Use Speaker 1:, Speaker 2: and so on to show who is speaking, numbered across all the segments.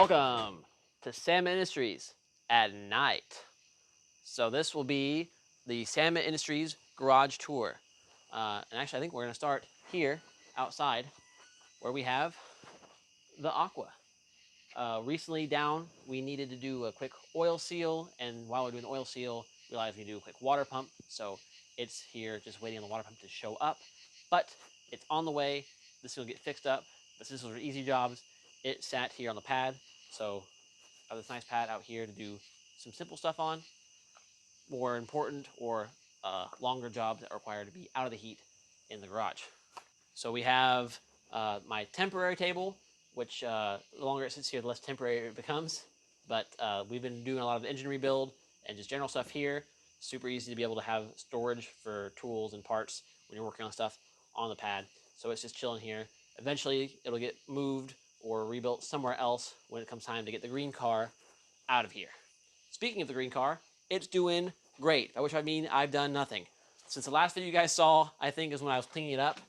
Speaker 1: Welcome to Samet Industries at night. So this will be the Samet Industries garage tour. And actually, I think we're going to start here outside where we have the Aqua. Recently down, we needed to do a quick oil seal, and while we're doing the oil seal, we realized we need to do a quick water pump. So it's here just waiting on the water pump to show up. But it's on the way. This will get fixed up. This was easy jobs. It sat here on the pad. So I have this nice pad out here to do some simple stuff on. More important or longer jobs that require to be out of the heat in the garage. So we have my temporary table, which the longer it sits here, the less temporary it becomes. But we've been doing a lot of engine rebuild and just general stuff here. Super easy to be able to have storage for tools and parts when you're working on stuff on the pad. So it's just chilling here. Eventually, it'll get moved or rebuilt somewhere else when it comes time to get the green car out of here. Speaking of the green car, it's doing great. By which I mean I've done nothing. Since the last video you guys saw, I think is when I was cleaning it up.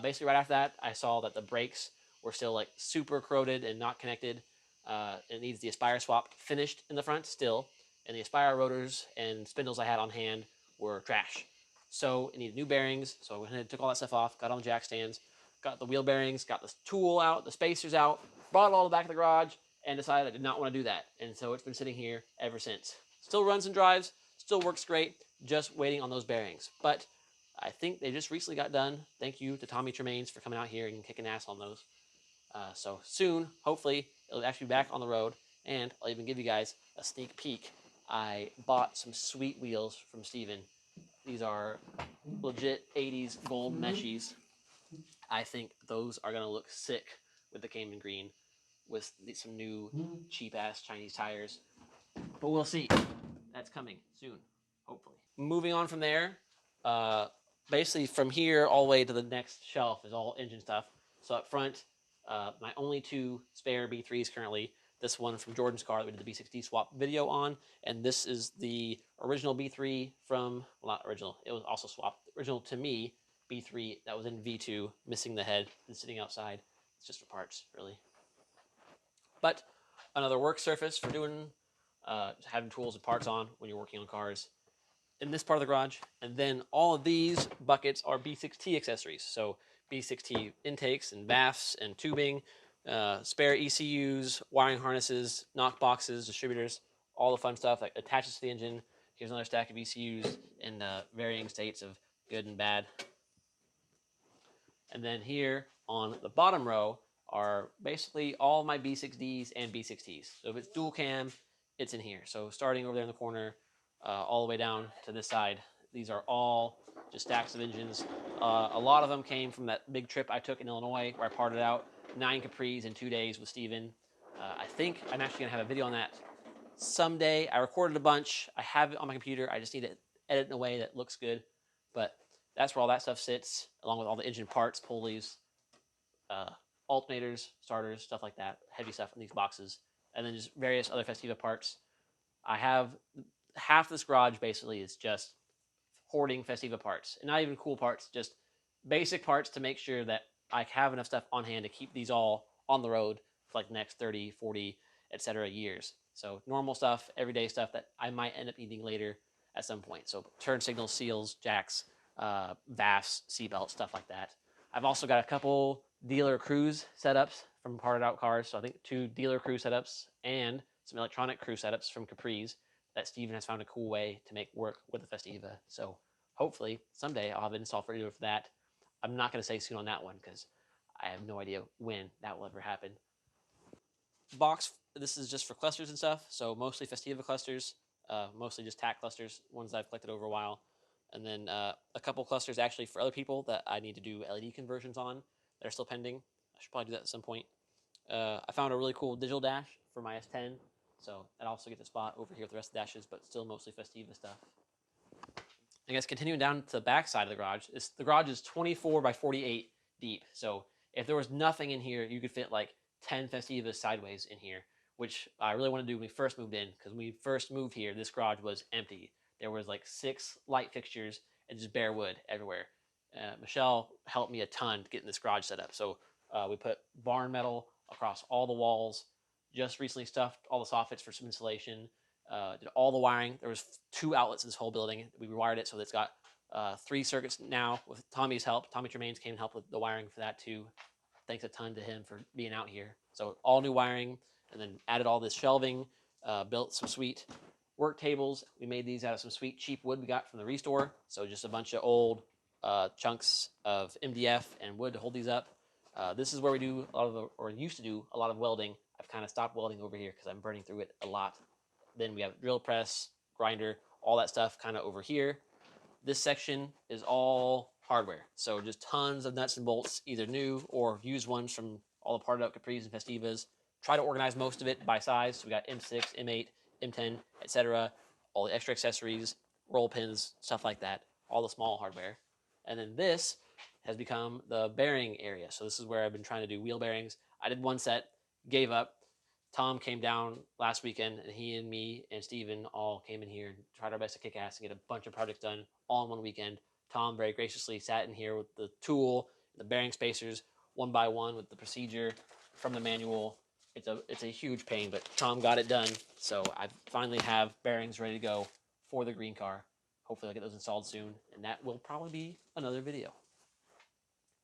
Speaker 1: Basically, right after that, I saw that the brakes were still like super corroded and not connected. It needs the Aspire swap finished in the front still, and the Aspire rotors and spindles I had on hand were trash. So it needed new bearings. So I went ahead and took all that stuff off, got on the jack stands, got the wheel bearings, got the tool out, the spacers out, brought it all back to the garage, and decided I did not want to do that. And so it's been sitting here ever since. Still runs and drives, still works great, just waiting on those bearings. But I think they just recently got done. Thank you to Tommy Tremaines for coming out here and kicking ass on those. So soon, hopefully, it'll actually be back on the road, and I'll even give you guys a sneak peek. I bought some sweet wheels from Steven. These are legit 80s gold meshies. I think those are going to look sick with the Cayman Green with some new cheap ass Chinese tires. But we'll see. That's coming soon, hopefully. Moving on from there, basically from here all the way to the next shelf is all engine stuff. So up front, my only two spare B3s currently. This one from Jordan's car that we did the B6D swap video on, and this is the original B3 from, well, not original, it was also swapped. Original to me, B3 that was in V2, missing the head and sitting outside. It's just for parts, really. But another work surface for doing having tools and parts on when you're working on cars in this part of the garage. And then all of these buckets are B6T accessories. So B6T intakes and baths and tubing, spare ECUs, wiring harnesses, knock boxes, distributors, all the fun stuff that attaches to the engine. Here's another stack of ECUs in varying states of good and bad. And then here on the bottom row are basically all my B6Ds and B6Ts. So if it's dual cam, it's in here. So starting over there in the corner, all the way down to this side, these are all just stacks of engines. A lot of them came from that big trip I took in Illinois where I parted out 9 Capris in 2 days with Steven. I think I'm actually going to have a video on that someday. I recorded a bunch. I have it on my computer. I just need to edit in a way that looks good. But that's where all that stuff sits, along with all the engine parts, pulleys, alternators, starters, stuff like that, heavy stuff in these boxes, and then just various other Festiva parts. I have half this garage basically is just hoarding Festiva parts, and not even cool parts, just basic parts to make sure that I have enough stuff on hand to keep these all on the road for like the next 30, 40, etc. years. So normal stuff, everyday stuff that I might end up needing later at some point. So turn signals, seals, jacks, VAFs, seatbelts, stuff like that. I've also got a couple dealer cruise setups from parted out cars. So I think 2 dealer crew setups and some electronic crew setups from Capri's that Steven has found a cool way to make work with the Festiva. So hopefully someday I'll have an install video for that. I'm not going to say soon on that one because I have no idea when that will ever happen. Box, this is just for clusters and stuff. So mostly Festiva clusters, mostly just TAC clusters, ones I've collected over a while. And then a couple clusters actually for other people that I need to do LED conversions on that are still pending. I should probably do that at some point. I found a really cool digital dash for my S10, so that also gets a spot over here with the rest of the dashes, but still mostly Festiva stuff. I guess continuing down to the back side of the garage, the garage is 24 by 48 deep. So if there was nothing in here, you could fit like 10 Festivas sideways in here, which I really want to do when we first moved in, because when we first moved here, this garage was empty. There was like 6 light fixtures and just bare wood everywhere. Michelle helped me a ton getting this garage set up. So we put barn metal across all the walls, Just recently stuffed all the soffits for some insulation. Did all the wiring. There was 2 outlets in this whole building. We rewired it so that it's got 3 circuits now with Tommy's help. Tommy Tremaines came and helped with the wiring for that too. Thanks a ton to him for being out here. So all new wiring, and then added all this shelving, built some sweet work tables. We made these out of some sweet cheap wood we got from the restore. So just a bunch of old chunks of MDF and wood to hold these up. This is where we do a lot of, or used to do a lot of welding. I've kind of stopped welding over here because I'm burning through it a lot. Then we have drill press, grinder, all that stuff kind of over here. This section is all hardware. So just tons of nuts and bolts, either new or used ones from all the parted up Capris and Festivas. Try to organize most of it by size. So we got M6, M8, M10, etc. All the extra accessories, roll pins, stuff like that. All the small hardware. And then this has become the bearing area. So this is where I've been trying to do wheel bearings. I did one set, gave up. Tom came down last weekend, and he and me and Steven all came in here and tried our best to kick ass and get a bunch of projects done all in one weekend. Tom very graciously sat in here with the tool, the bearing spacers, one by one with the procedure from the manual. It's a huge pain, but Tom got it done. So I finally have bearings ready to go for the green car. Hopefully I'll get those installed soon, and that will probably be another video.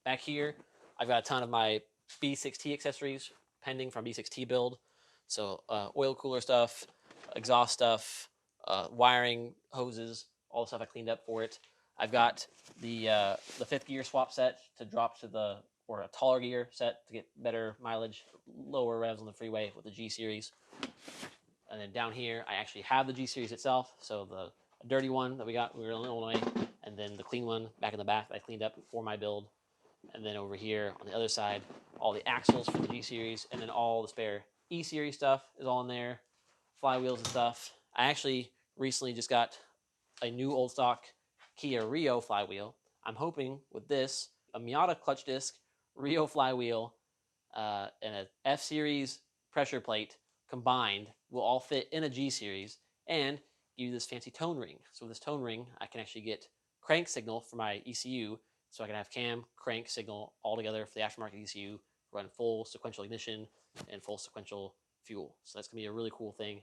Speaker 1: Back here, I've got a ton of my B6T accessories pending from B6T build. So oil cooler stuff, exhaust stuff, wiring, hoses, all the stuff I cleaned up for it. I've got the 5th gear swap set to drop to the, or a taller gear set to get better mileage, lower revs on the freeway with the G series. And then down here, I actually have the G series itself. So the dirty one that we were in Illinois, and then the clean one back in the back that I cleaned up for my build. And then over here on the other side, all the axles for the G series, and then all the spare E series stuff is all in there, flywheels and stuff. I actually recently just got a new old stock Kia Rio flywheel. I'm hoping with this, a Miata clutch disc, Rio flywheel, and an F series pressure plate combined will all fit in a G series and give you this fancy tone ring. So with this tone ring, I can actually get crank signal for my ECU, so I can have cam, crank, signal all together for the aftermarket ECU, run full sequential ignition and full sequential fuel. So that's gonna be a really cool thing.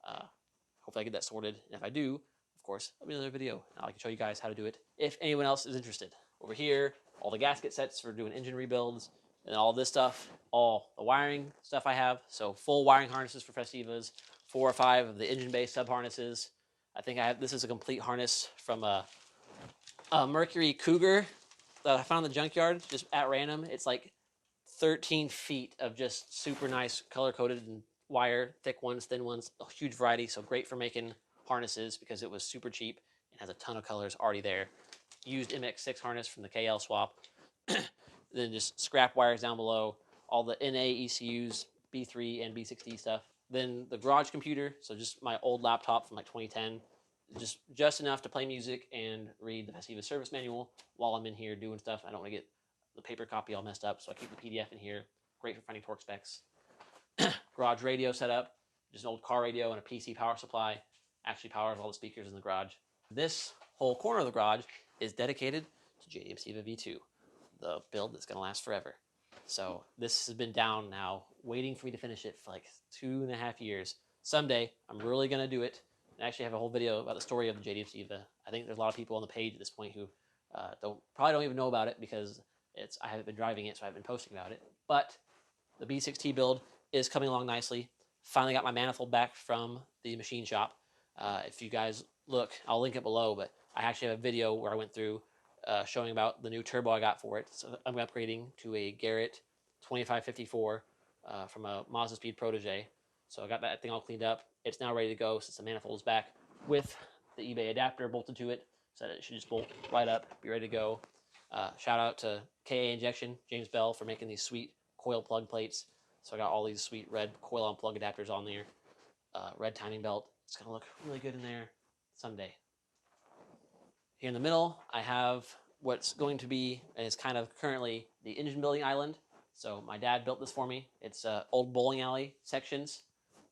Speaker 1: Hopefully I get that sorted. And if I do, of course, there'll be another video. I can show you guys how to do it if anyone else is interested. Over here, all the gasket sets for doing engine rebuilds, and all this stuff, all the wiring stuff I have. So full wiring harnesses for Festivas, 4 or 5 of the engine bay sub harnesses. I think this is a complete harness from a Mercury Cougar that I found in the junkyard just at random. It's like 13 feet of just super nice color coded and wire, thick ones, thin ones, a huge variety. So great for making harnesses because it was super cheap and has a ton of colors already there. Used MX6 harness from the KL swap. Then just scrap wires down below, all the NA ECUs, B3 and B6D stuff. Then the garage computer, so just my old laptop from like 2010, just enough to play music and read the Festiva service manual while I'm in here doing stuff. I don't want to get the paper copy all messed up, so I keep the PDF in here. Great for finding torque specs. Garage radio setup, just an old car radio and a PC power supply. Actually powers all the speakers in the garage. This whole corner of the garage is dedicated to JDM Siva V2, the build that's going to last forever. So this has been down now, waiting for me to finish it for like 2.5 years. Someday, I'm really going to do it. I actually have a whole video about the story of the JDM Siva. I think there's a lot of people on the page at this point who probably don't even know about it because I haven't been driving it, so I haven't been posting about it. But the B6T build is coming along nicely. Finally got my manifold back from the machine shop. If you guys look, I'll link it below, but I actually have a video where I went through showing about the new turbo I got for it. So I'm upgrading to a Garrett 2554 from a Mazda Speed Protege. So I got that thing all cleaned up. It's now ready to go since the manifold is back with the eBay adapter bolted to it. So that it should just bolt right up, be ready to go. Shout out to KA Injection, James Bell, for making these sweet coil plug plates. So I got all these sweet red coil on plug adapters on there. Red timing belt. It's going to look really good in there someday. Here in the middle, I have what's going to be, and is kind of currently, the engine building island. So my dad built this for me. It's old bowling alley sections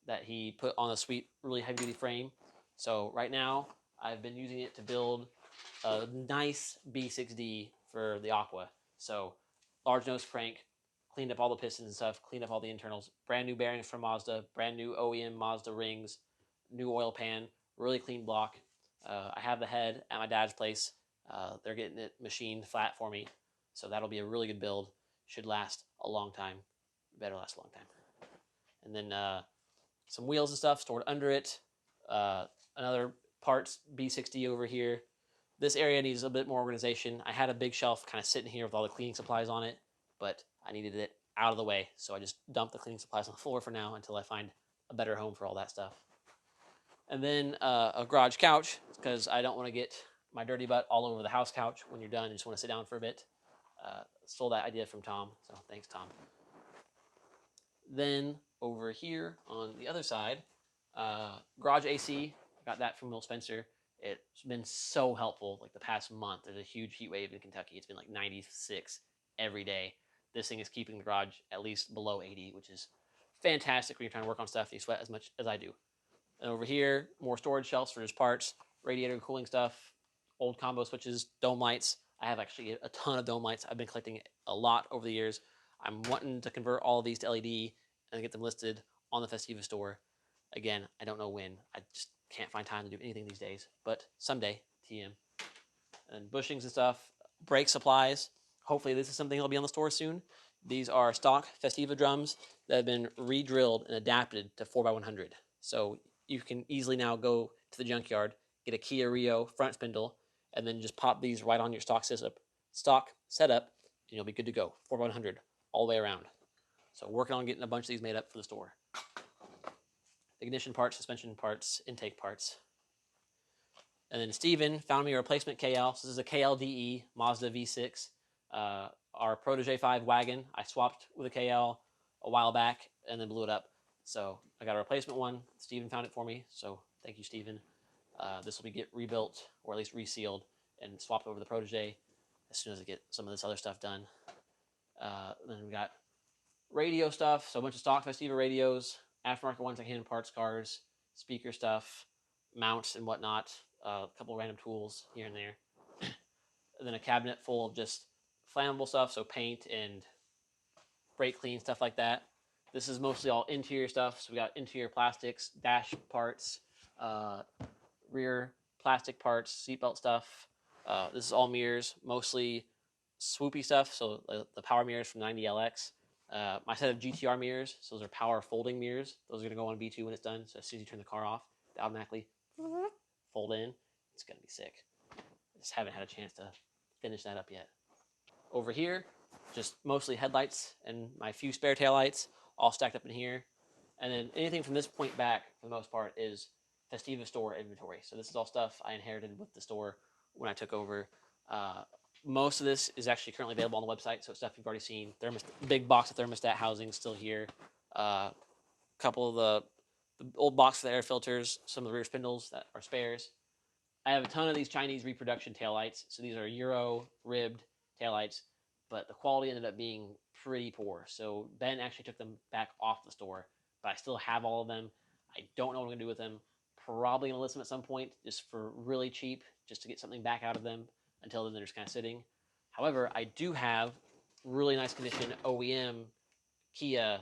Speaker 1: that he put on a sweet, really heavy-duty frame. So right now, I've been using it to build a nice B6D for the Aqua. So large nose crank, cleaned up all the pistons and stuff, cleaned up all the internals, brand new bearings from Mazda, brand new OEM Mazda rings, new oil pan, really clean block. I have the head at my dad's place. They're getting it machined flat for me, so that'll be a really good build. Should last a long time. Better last a long time. And then some wheels and stuff stored under it. Another parts B60 over here. This area needs a bit more organization. I had a big shelf kind of sitting here with all the cleaning supplies on it, but I needed it out of the way, so I just dumped the cleaning supplies on the floor for now until I find a better home for all that stuff. And then a garage couch, because I don't want to get my dirty butt all over the house couch when you're done and just want to sit down for a bit. Stole that idea from Tom, so thanks, Tom. Then over here on the other side, garage AC. Got that from Will Spencer. It's been so helpful. Like the past month, there's a huge heat wave in Kentucky. It's been like 96 every day. This thing is keeping the garage at least below 80, which is fantastic when you're trying to work on stuff and you sweat as much as I do. And over here, more storage shelves for just parts, radiator cooling stuff, old combo switches, dome lights. I have actually a ton of dome lights. I've been collecting a lot over the years. I'm wanting to convert all of these to LED and get them listed on the Festiva store. Again, I don't know when. I just can't find time to do anything these days, but someday, TM. And bushings and stuff, brake supplies. Hopefully this is something that'll be on the store soon. These are stock Festiva drums that have been re-drilled and adapted to 4x100. So you can easily now go to the junkyard, get a Kia Rio front spindle, and then just pop these right on your stock setup, and you'll be good to go. 4x100 all the way around. So working on getting a bunch of these made up for the store. Ignition parts, suspension parts, intake parts. And then Steven found me a replacement KL. So this is a KLDE Mazda V6. Our Protege 5 wagon, I swapped with a KL a while back and then blew it up. So I got a replacement one. Steven found it for me. So thank you, Steven. This will be rebuilt or at least resealed and swapped over the Protege as soon as I get some of this other stuff done. Then we got radio stuff. So a bunch of stock Festiva radios, aftermarket ones like hand parts cars, speaker stuff, mounts and whatnot, a couple of random tools here and there. And then a cabinet full of just flammable stuff, so paint and brake clean, stuff like that. This is mostly all interior stuff. So we got interior plastics, dash parts, rear plastic parts, seatbelt stuff. This is all mirrors, mostly swoopy stuff. So the power mirrors from 90LX. My set of GTR mirrors, so those are power folding mirrors. Those are going to go on B2 when it's done. So as soon as you turn the car off, they automatically fold in. It's going to be sick. I just haven't had a chance to finish that up yet. Over here, just mostly headlights and my few spare taillights all stacked up in here. And then anything from this point back, for the most part, is Festiva store inventory. So this is all stuff I inherited with the store when I took over. Most of this is actually currently available on the website, so stuff you've already seen. Big box of thermostat housing still here. Couple of the old box for the air filters, some of the rear spindles that are spares. I have a ton of these Chinese reproduction taillights. So these are Euro ribbed taillights, but the quality ended up being pretty poor. So Ben actually took them back off the store, but I still have all of them. I don't know what I'm gonna do with them. Probably gonna list them at some point just for really cheap, just to get something back out of them. Until then, they're just kind of sitting. However, I do have really nice condition OEM Kia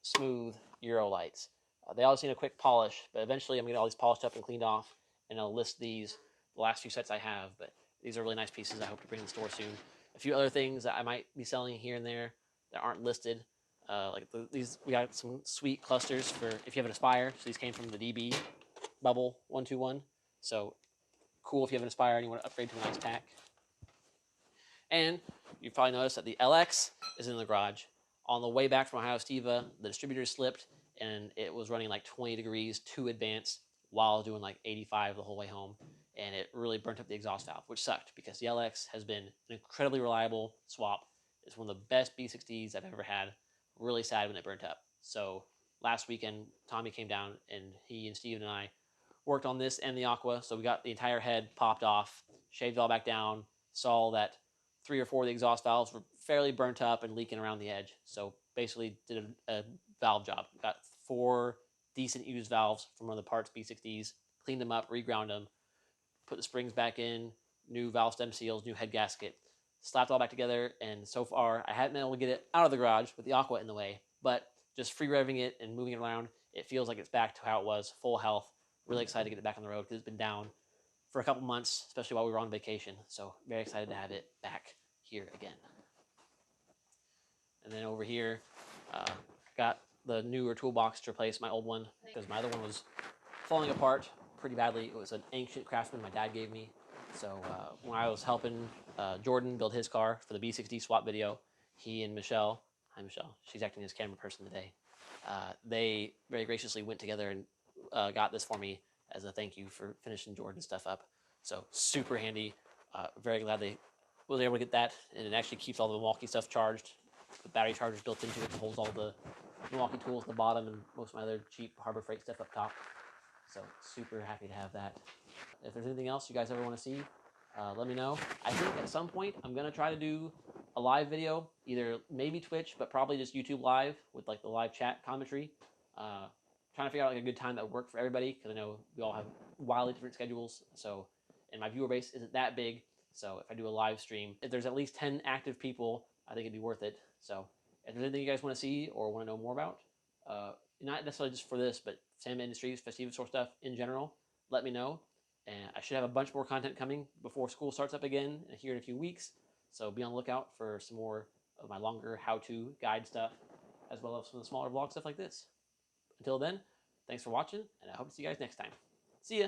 Speaker 1: smooth Euro lights. They always need a quick polish, but eventually I'm gonna get all these polished up and cleaned off, and I'll list these, the last few sets I have, but these are really nice pieces I hope to bring to the store soon. A few other things that I might be selling here and there that aren't listed. These, we got some sweet clusters for if you have an Aspire. So these came from the DB Bubble 121. So cool if you have an Aspire and you want to upgrade to a nice pack. And you've probably noticed that the LX is in the garage. On the way back from Ohio Steva, the distributor slipped and it was running like 20 degrees too advanced while doing like 85 the whole way home. And it really burnt up the exhaust valve, which sucked because the LX has been an incredibly reliable swap. It's one of the best B60s I've ever had. Really sad when it burnt up. So last weekend, Tommy came down and he and Steven and I worked on this and the Aqua. So we got the entire head popped off, shaved it all back down, saw that 3 or 4 of the exhaust valves were fairly burnt up and leaking around the edge. So basically did a valve job. Got 4 decent used valves from one of the parts B60s, cleaned them up, reground them, put the springs back in, new valve stem seals, new head gasket. slapped it all back together, and so far I haven't been able to get it out of the garage with the Aqua in the way, but just free revving it and moving it around, it feels like it's back to how it was, full health. Really excited to get it back on the road because it's been down for a couple months, especially while we were on vacation. So very excited to have it back here again. And then over here, got the newer toolbox to replace my old one because my other one was falling apart pretty badly. It was an ancient Craftsman my dad gave me. So when I was helping Jordan build his car for the B60 swap video, he and Michelle, hi Michelle, she's acting as camera person today, they very graciously went together and got this for me as a thank you for finishing Jordan's stuff up. So super handy. Very glad they was able to get that, and it actually keeps all the Milwaukee stuff charged. The battery charger's built into it and holds all the Milwaukee tools at the bottom and most of my other cheap Harbor Freight stuff up top. So super happy to have that. If there's anything else you guys ever want to see, let me know. I think at some point I'm gonna try to do a live video, either maybe Twitch, but probably just YouTube Live with like the live chat commentary. Trying to figure out like a good time that would work for everybody because I know we all have wildly different schedules. So, and my viewer base isn't that big. So if I do a live stream, if there's at least 10 active people, I think it'd be worth it. So if there's anything you guys want to see or want to know more about, not necessarily just for this, but Samet Industries, Festiva Store stuff in general, let me know. And I should have a bunch more content coming before school starts up again here in a few weeks. So be on the lookout for some more of my longer how-to guide stuff, as well as some of the smaller vlog stuff like this. Until then, thanks for watching, and I hope to see you guys next time. See ya!